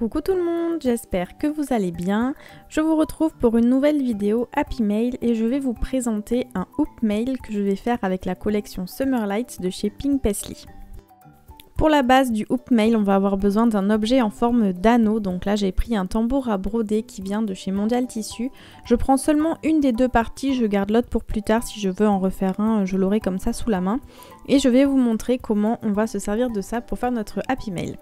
Coucou tout le monde, j'espère que vous allez bien. Je vous retrouve pour une nouvelle vidéo Happy Mail et je vais vous présenter un hoop mail que je vais faire avec la collection Summer Lights de chez Pink Paisley. Pour la base du hoop mail, on va avoir besoin d'un objet en forme d'anneau. Donc là, j'ai pris un tambour à broder qui vient de chez Mondial Tissu. Je prends seulement une des deux parties, je garde l'autre pour plus tard. Si je veux en refaire un, je l'aurai comme ça sous la main. Et je vais vous montrer comment on va se servir de ça pour faire notre Happy Mail.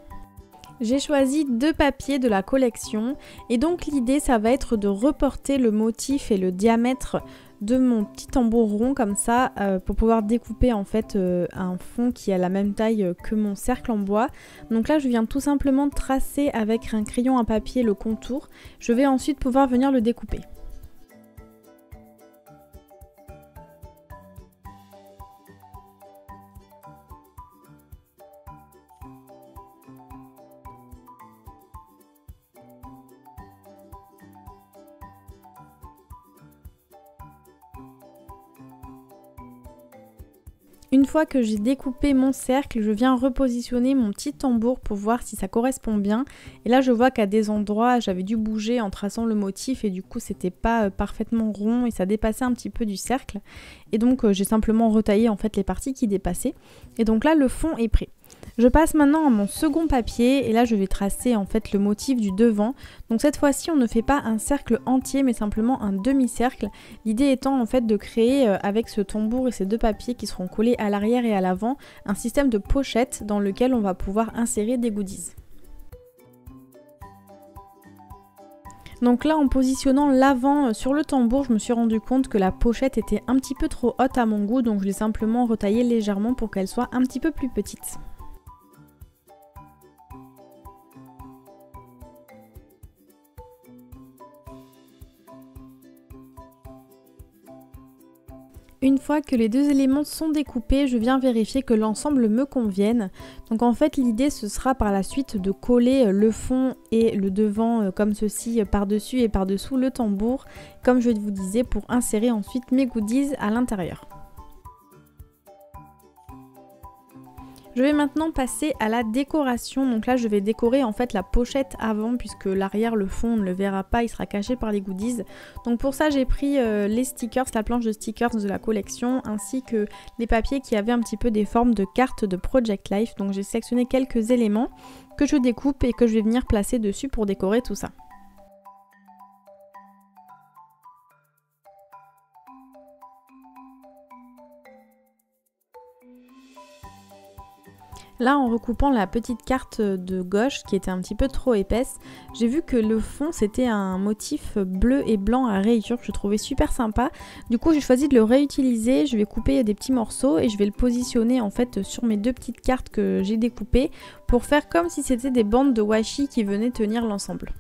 J'ai choisi deux papiers de la collection et donc l'idée ça va être de reporter le motif et le diamètre de mon petit tambour rond comme ça pour pouvoir découper en fait un fond qui a la même taille que mon cercle en bois. Donc là je viens tout simplement tracer avec un crayon à papier le contour. Je vais ensuite pouvoir venir le découper. Une fois que j'ai découpé mon cercle, je viens repositionner mon petit tambour pour voir si ça correspond bien. Et là je vois qu'à des endroits j'avais dû bouger en traçant le motif et du coup c'était pas parfaitement rond et ça dépassait un petit peu du cercle. Et donc j'ai simplement retaillé en fait les parties qui dépassaient. Et donc là le fond est prêt. Je passe maintenant à mon second papier et là je vais tracer en fait le motif du devant. Donc cette fois-ci on ne fait pas un cercle entier mais simplement un demi-cercle. L'idée étant en fait de créer avec ce tambour et ces deux papiers qui seront collés à l'arrière et à l'avant un système de pochette dans lequel on va pouvoir insérer des goodies. Donc là en positionnant l'avant sur le tambour, je me suis rendu compte que la pochette était un petit peu trop haute à mon goût, donc je l'ai simplement retaillée légèrement pour qu'elle soit un petit peu plus petite. Une fois que les deux éléments sont découpés, je viens vérifier que l'ensemble me convienne. Donc en fait l'idée ce sera par la suite de coller le fond et le devant comme ceci par-dessus et par-dessous le tambour, comme je vous disais, pour insérer ensuite mes goodies à l'intérieur. Je vais maintenant passer à la décoration, donc là je vais décorer en fait la pochette avant puisque l'arrière, le fond on ne le verra pas, il sera caché par les goodies. Donc pour ça j'ai pris les stickers, la planche de stickers de la collection ainsi que les papiers qui avaient un petit peu des formes de cartes de Project Life. Donc j'ai sélectionné quelques éléments que je découpe et que je vais venir placer dessus pour décorer tout ça. Là, en recoupant la petite carte de gauche qui était un petit peu trop épaisse, j'ai vu que le fond c'était un motif bleu et blanc à rayures que je trouvais super sympa. Du coup, j'ai choisi de le réutiliser, je vais couper des petits morceaux et je vais le positionner en fait sur mes deux petites cartes que j'ai découpées pour faire comme si c'était des bandes de washi qui venaient tenir l'ensemble.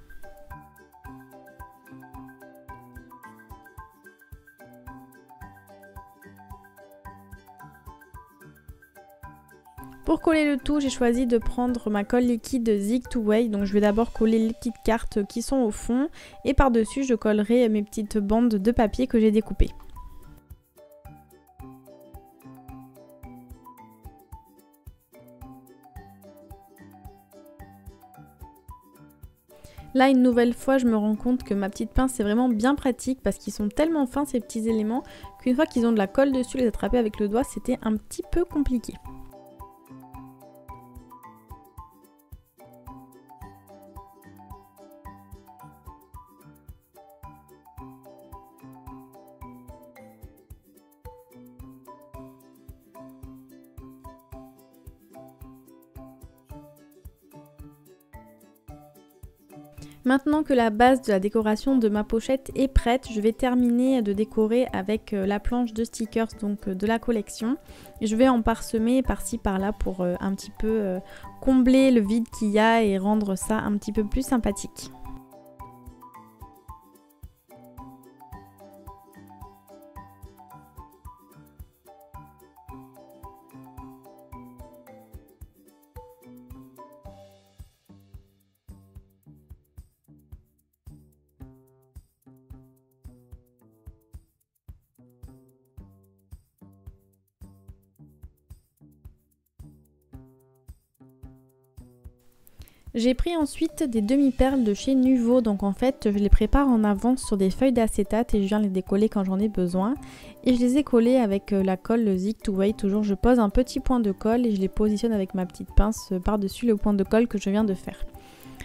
Pour coller le tout, j'ai choisi de prendre ma colle liquide Zig2Way. Donc je vais d'abord coller les petites cartes qui sont au fond et par-dessus je collerai mes petites bandes de papier que j'ai découpées. Là une nouvelle fois je me rends compte que ma petite pince c'est vraiment bien pratique parce qu'ils sont tellement fins ces petits éléments qu'une fois qu'ils ont de la colle dessus, les attraper avec le doigt c'était un petit peu compliqué. Maintenant que la base de la décoration de ma pochette est prête, je vais terminer de décorer avec la planche de stickers donc de la collection. Et je vais en parsemer par-ci par-là pour un petit peu combler le vide qu'il y a et rendre ça un petit peu plus sympathique. J'ai pris ensuite des demi-perles de chez Nuvo, donc en fait je les prépare en avance sur des feuilles d'acétate et je viens les décoller quand j'en ai besoin. Et je les ai collées avec la colle Zig to Way, toujours je pose un petit point de colle et je les positionne avec ma petite pince par-dessus le point de colle que je viens de faire.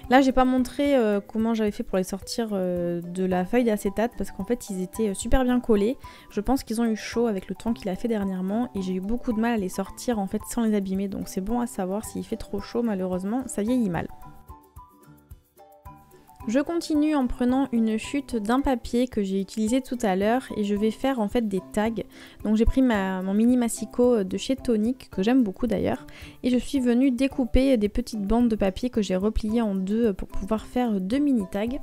Là j'ai pas montré comment j'avais fait pour les sortir de la feuille d'acétate parce qu'en fait ils étaient super bien collés. Je pense qu'ils ont eu chaud avec le temps qu'il a fait dernièrement et j'ai eu beaucoup de mal à les sortir en fait sans les abîmer, donc c'est bon à savoir, s'il fait trop chaud malheureusement ça vieillit mal. Je continue en prenant une chute d'un papier que j'ai utilisé tout à l'heure et je vais faire en fait des tags. Donc j'ai pris mon mini massicot de chez Tonic, que j'aime beaucoup d'ailleurs, et je suis venue découper des petites bandes de papier que j'ai repliées en deux pour pouvoir faire 2 mini tags.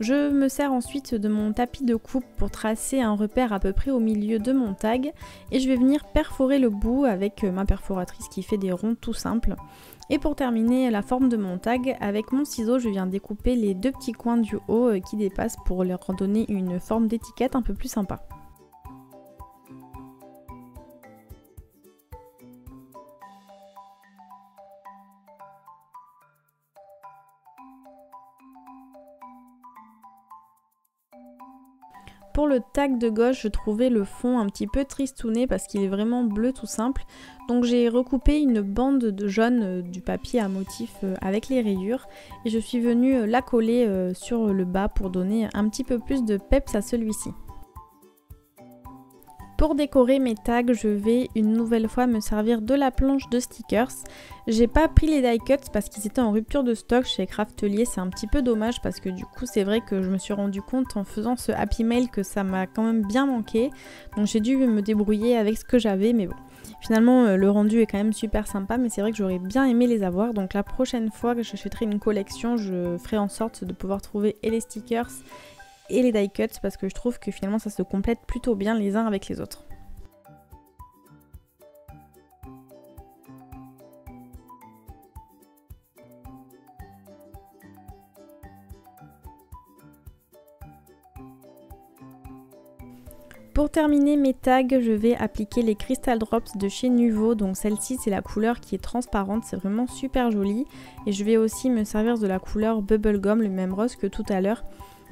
Je me sers ensuite de mon tapis de coupe pour tracer un repère à peu près au milieu de mon tag et je vais venir perforer le bout avec ma perforatrice qui fait des ronds tout simples. Et pour terminer la forme de mon tag, avec mon ciseau je viens découper les 2 petits coins du haut qui dépassent pour leur donner une forme d'étiquette un peu plus sympa. Pour le tag de gauche, je trouvais le fond un petit peu tristouné parce qu'il est vraiment bleu tout simple. Donc j'ai recoupé une bande de jaune du papier à motif avec les rayures et je suis venue la coller sur le bas pour donner un petit peu plus de peps à celui-ci. Pour décorer mes tags, je vais une nouvelle fois me servir de la planche de stickers. J'ai pas pris les die cuts parce qu'ils étaient en rupture de stock chez Craftelier, c'est un petit peu dommage parce que du coup c'est vrai que je me suis rendu compte en faisant ce Happy Mail que ça m'a quand même bien manqué. Donc j'ai dû me débrouiller avec ce que j'avais, mais bon. Finalement le rendu est quand même super sympa, mais c'est vrai que j'aurais bien aimé les avoir. Donc la prochaine fois que j'achèterai une collection, je ferai en sorte de pouvoir trouver et les stickers et les die cuts parce que je trouve que finalement ça se complète plutôt bien les uns avec les autres. Pour terminer mes tags, je vais appliquer les Crystal Drops de chez Nuvo, donc celle-ci c'est la couleur qui est transparente, c'est vraiment super joli. Et je vais aussi me servir de la couleur Bubblegum, le même rose que tout à l'heure.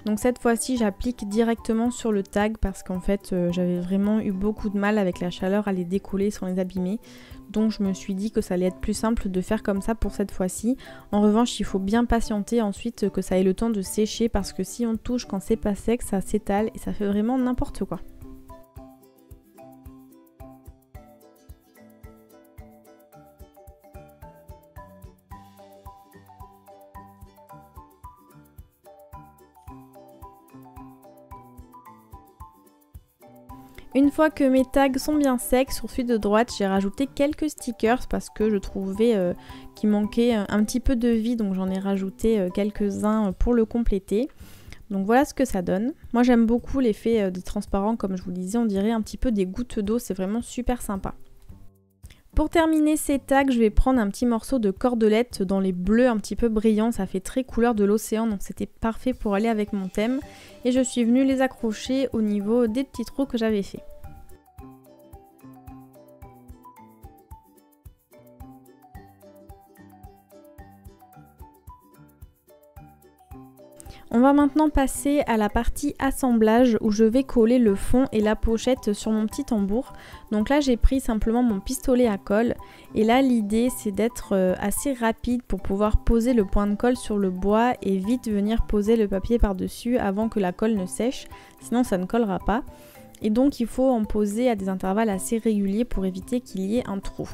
Donc cette fois-ci j'applique directement sur le tag parce qu'en fait j'avais vraiment eu beaucoup de mal avec la chaleur à les décoller sans les abîmer. Donc je me suis dit que ça allait être plus simple de faire comme ça pour cette fois-ci. En revanche il faut bien patienter ensuite que ça ait le temps de sécher parce que si on touche quand c'est pas sec ça s'étale et ça fait vraiment n'importe quoi. Une fois que mes tags sont bien secs, sur celui de droite, j'ai rajouté quelques stickers parce que je trouvais qu'il manquait un petit peu de vie, donc j'en ai rajouté quelques-uns pour le compléter. Donc voilà ce que ça donne. Moi j'aime beaucoup l'effet des transparents, comme je vous le disais, on dirait un petit peu des gouttes d'eau, c'est vraiment super sympa. Pour terminer ces tags, je vais prendre un petit morceau de cordelette dans les bleus un petit peu brillants, ça fait très couleur de l'océan, donc c'était parfait pour aller avec mon thème. Et je suis venue les accrocher au niveau des petits trous que j'avais fait. On va maintenant passer à la partie assemblage où je vais coller le fond et la pochette sur mon petit tambour. Donc là j'ai pris simplement mon pistolet à colle et là l'idée c'est d'être assez rapide pour pouvoir poser le point de colle sur le bois et vite venir poser le papier par dessus avant que la colle ne sèche, sinon ça ne collera pas. Et donc il faut en poser à des intervalles assez réguliers pour éviter qu'il y ait un trou.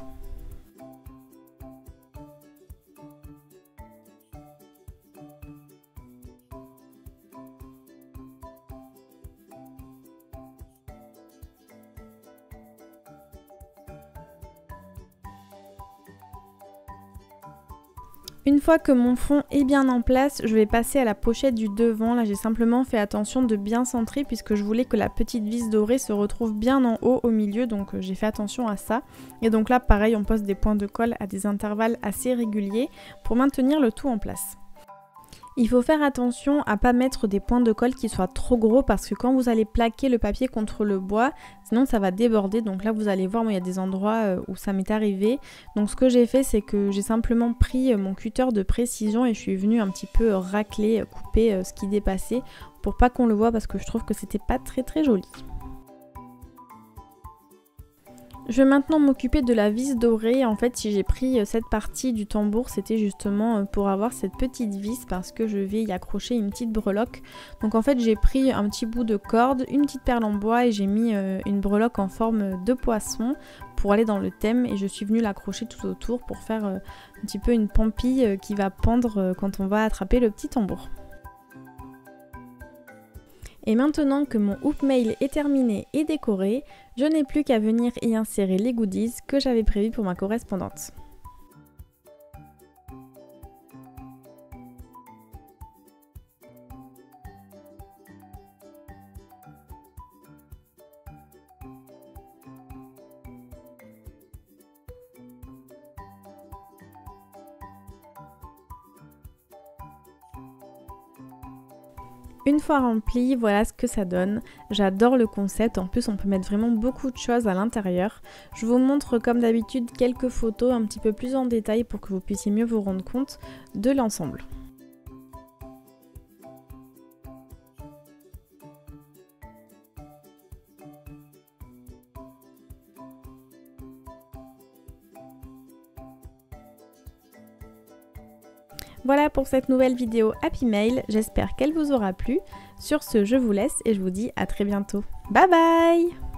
Une fois que mon fond est bien en place, je vais passer à la pochette du devant. Là j'ai simplement fait attention de bien centrer puisque je voulais que la petite vis dorée se retrouve bien en haut au milieu, donc j'ai fait attention à ça. Et donc là pareil, on pose des points de colle à des intervalles assez réguliers pour maintenir le tout en place. Il faut faire attention à pas mettre des points de colle qui soient trop gros parce que quand vous allez plaquer le papier contre le bois, sinon ça va déborder. Donc là vous allez voir, moi il y a des endroits où ça m'est arrivé. Donc ce que j'ai fait, c'est que j'ai simplement pris mon cutter de précision et je suis venue un petit peu racler, couper ce qui dépassait pour pas qu'on le voit parce que je trouve que c'était pas très joli. Je vais maintenant m'occuper de la vis dorée. En fait, si j'ai pris cette partie du tambour, c'était justement pour avoir cette petite vis parce que je vais y accrocher une petite breloque. Donc en fait, j'ai pris un petit bout de corde, une petite perle en bois et j'ai mis une breloque en forme de poisson pour aller dans le thème et je suis venue l'accrocher tout autour pour faire un petit peu une pampille qui va pendre quand on va attraper le petit tambour. Et maintenant que mon hoop mail est terminé et décoré, je n'ai plus qu'à venir y insérer les goodies que j'avais prévus pour ma correspondante. Une fois rempli, voilà ce que ça donne. J'adore le concept, en plus on peut mettre vraiment beaucoup de choses à l'intérieur. Je vous montre comme d'habitude quelques photos un petit peu plus en détail pour que vous puissiez mieux vous rendre compte de l'ensemble. Voilà pour cette nouvelle vidéo Happy Mail, j'espère qu'elle vous aura plu. Sur ce, je vous laisse et je vous dis à très bientôt. Bye bye!